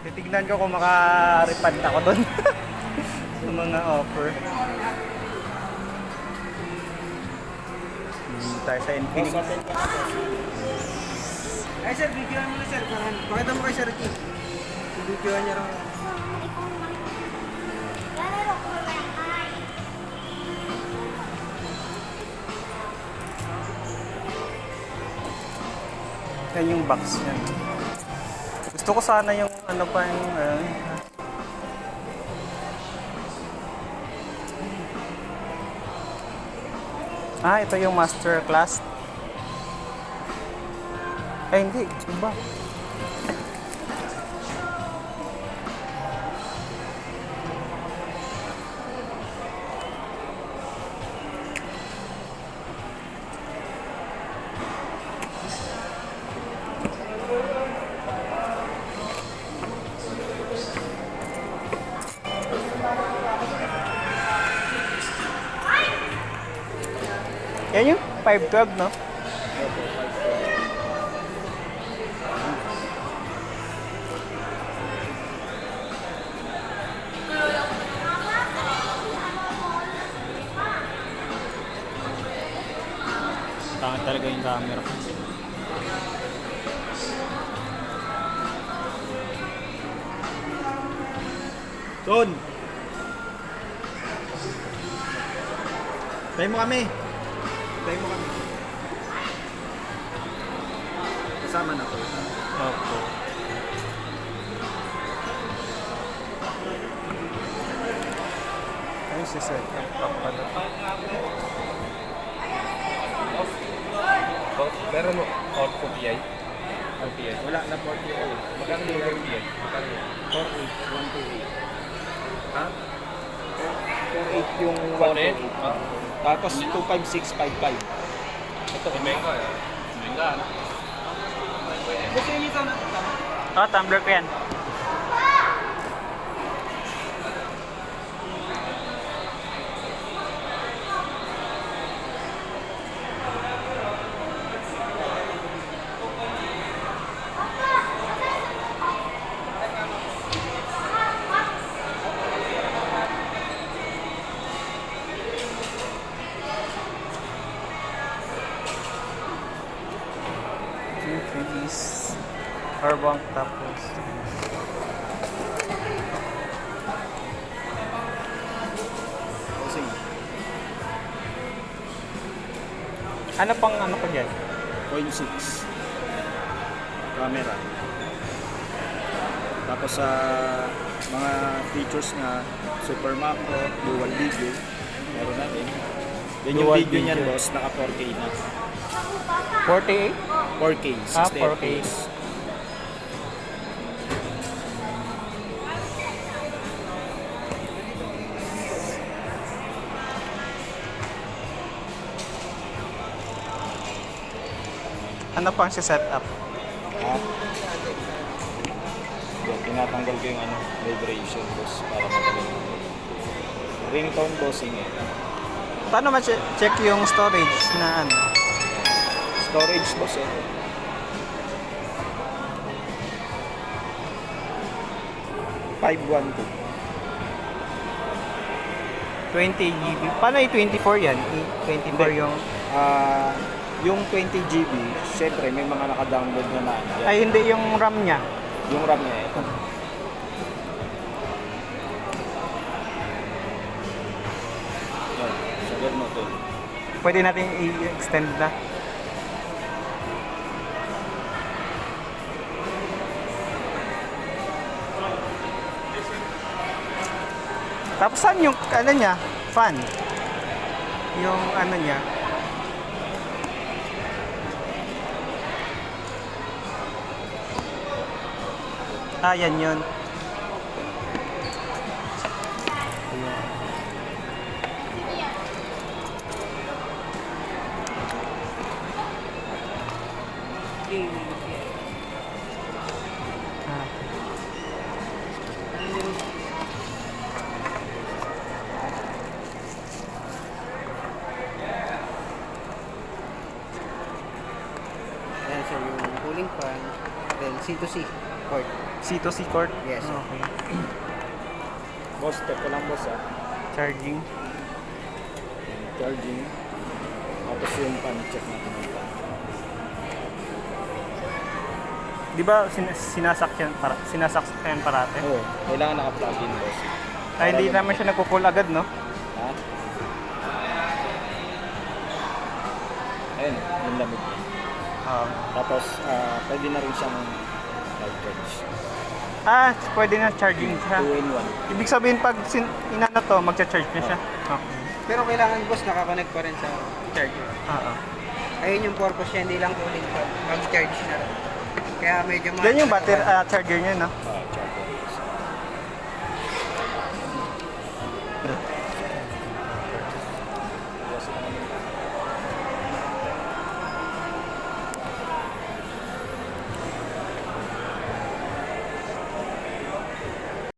Titignan ko kung maka-refund ako doon. Sa mga offer. Tayo sa Infinix. Ay sir, videoan mo na sir. Pakita mo kay Sir Ricky. Videoan niya rin. Yan yung box niya. Gusto ko sana yung ano pa yung ito yung master class. Ay, hindi. Iba. Yan yung 512, no? Pangit talaga yung camera. Son! Tayo mo kami. Tayo mo kami. Kasama na ko. Opo. Ayun si set up pala. Meron mo out for PI? RPI? Wala na 40 oil. Magkano yung RPI? Magkano yun? 48, 128. Ha? 48 yung 48? 128. Tapos 25655. Ito, Menga eh. Menga. Gusto niyo ito na? Tumbler ko yan. Finish power bank tapos Kasi ano pang ano ko dyan? 0.6 camera. Tapos sa mga features nga super macro, dual video, meron na rin. Yan yung Dual video niyan video. boss, naka 4K na. 48? 4K, 60 4K. FPS. Ano pang si setup? Ha? Yan, tinatanggal ko yung vibration boss para matagal. Ringtone bossing eh. Paano ma-check yung storage na ano? Storage boss eh. $512. 20 GB. Paano yung 24 yan? 24 yung... Yung 20 GB, syempre may mga naka-download na yan. Ay, hindi yung RAM niya. Yung RAM niya ito. Yan, sagad mo ito. Pwede natin i-extend na. Tapos saan yung ano niya? Fan. Yung ano niya. Yan yun. Ayan sir, yung cooling fan, then C2C port. C2C cord? Yes. Okay. Boss, check ko lang boss ah. Charging. Charging. Tapos yung pan, check natin yung pan. Di ba sinasakyan parate? Oo, kailangan naka-plug in boss. Ay, hindi naman siya nagpo-pull agad, no? Ha? Ayun, yung lamig. Oo. Tapos, pwede na rin siyang live charge. Pwede na charging siya. 2-in-1. Ibig sabihin, pag inano to, magcha-charge na siya. Okay. Pero kailangan boss, nakakonect pa rin sa charger. Oo. Ayun yung purpose niya, hindi lang ulit mag-charge na rin. Kaya medyo Yan yung battery charger niya, no?